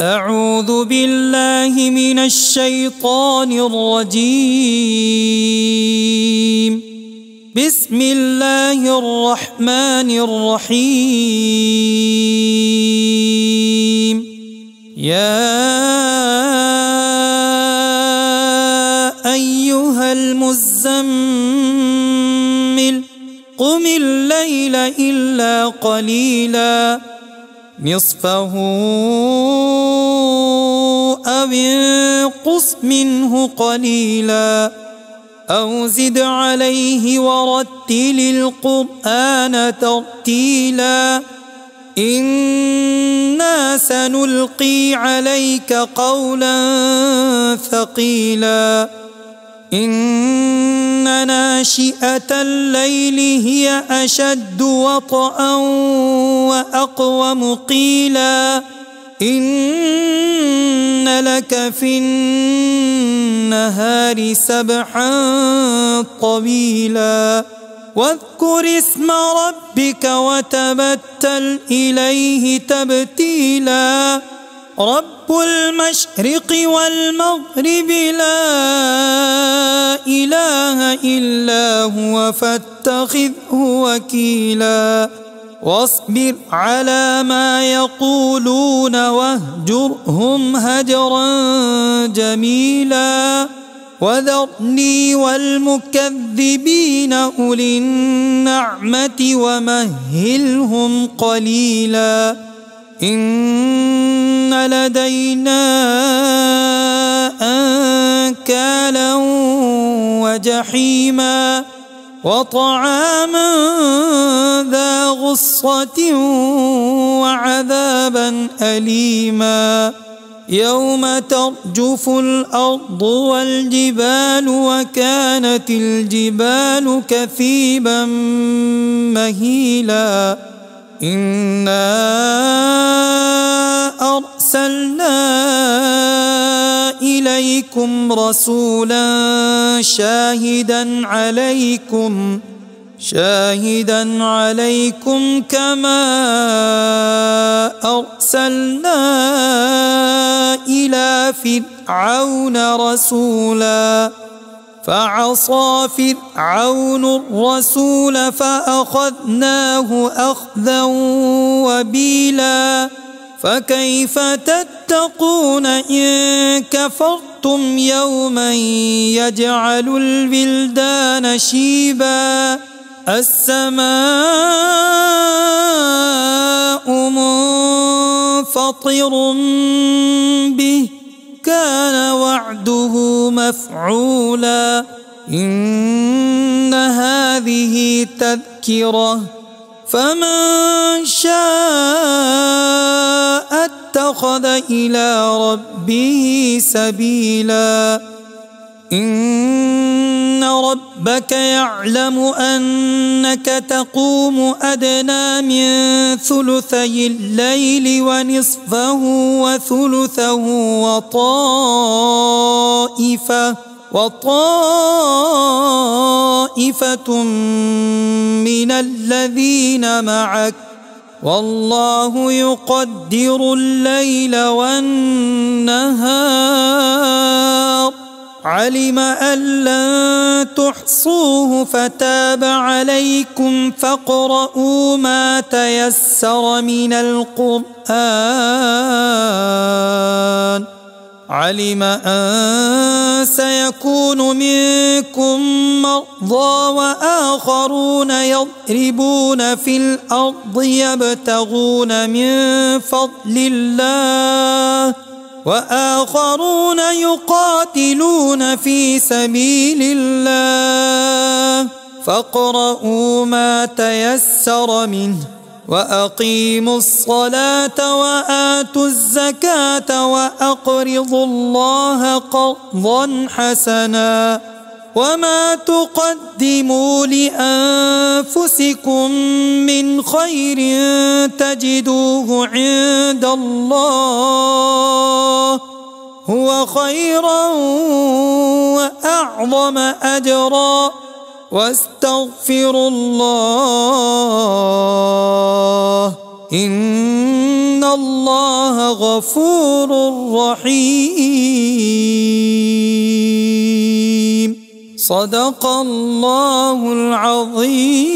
أعوذ بالله من الشيطان الرجيم. بسم الله الرحمن الرحيم. يا أيها المزمل قم الليل إلا قليلا نصفه أو انقص منه قليلا أو زد عليه ورتل القرآن ترتيلا إنا سنلقي عليك قولا ثقيلا إن ناشئة الليل هي أشد وطئا وأقوم قيلا إن لك في النهار سبحا طويلا واذكر اسم ربك وتبتل إليه تبتيلا رب المشرق والمغرب لا إله إلا هو فاتخذه وكيلا واصبر على ما يقولون واهجرهم هجرا جميلا وذرني والمكذبين أولي النعمة ومهلهم قليلا إن لدينا أنكالا وجحيما وطعاما ذا غصة وعذابا أليما يوم ترجف الأرض والجبال وكانت الجبال كثيبا مهيلا إنا أرسلنا إليكم رسولا شاهدا عليكم كما أرسلنا إلى فرعون رسولا فعصى فرعون الرسول فأخذناه أخذا وبيلا فكيف تتقون إن كفرتم يوما يجعل الولدان شيبا السماء منفطر به كان وعده مفعولا إن هذه تذكرة فمن شاء اتخذ إلى ربه سبيلا إن ربك يعلم أنك تقوم أدنى من ثلثي الليل ونصفه وثلثه وطائفة من الذين معك والله يقدر الليل والنهار علم أن لن تحصوه فتاب عليكم فاقرؤوا ما تيسر من القرآن علم أن سيكون منكم مرضى وآخرون يضربون في الأرض يبتغون من فضل الله وآخرون يقاتلون في سبيل الله فاقرؤوا ما تيسر منه وأقيموا الصلاة وآتوا الزكاة وأقرضوا الله قرضا حسنا وما تقدموا لأنفسكم من خير تجدوه عند الله هو خيرا وأعظم أجرا واستغفروا الله إن الله غفور رحيم. صدق الله العظيم.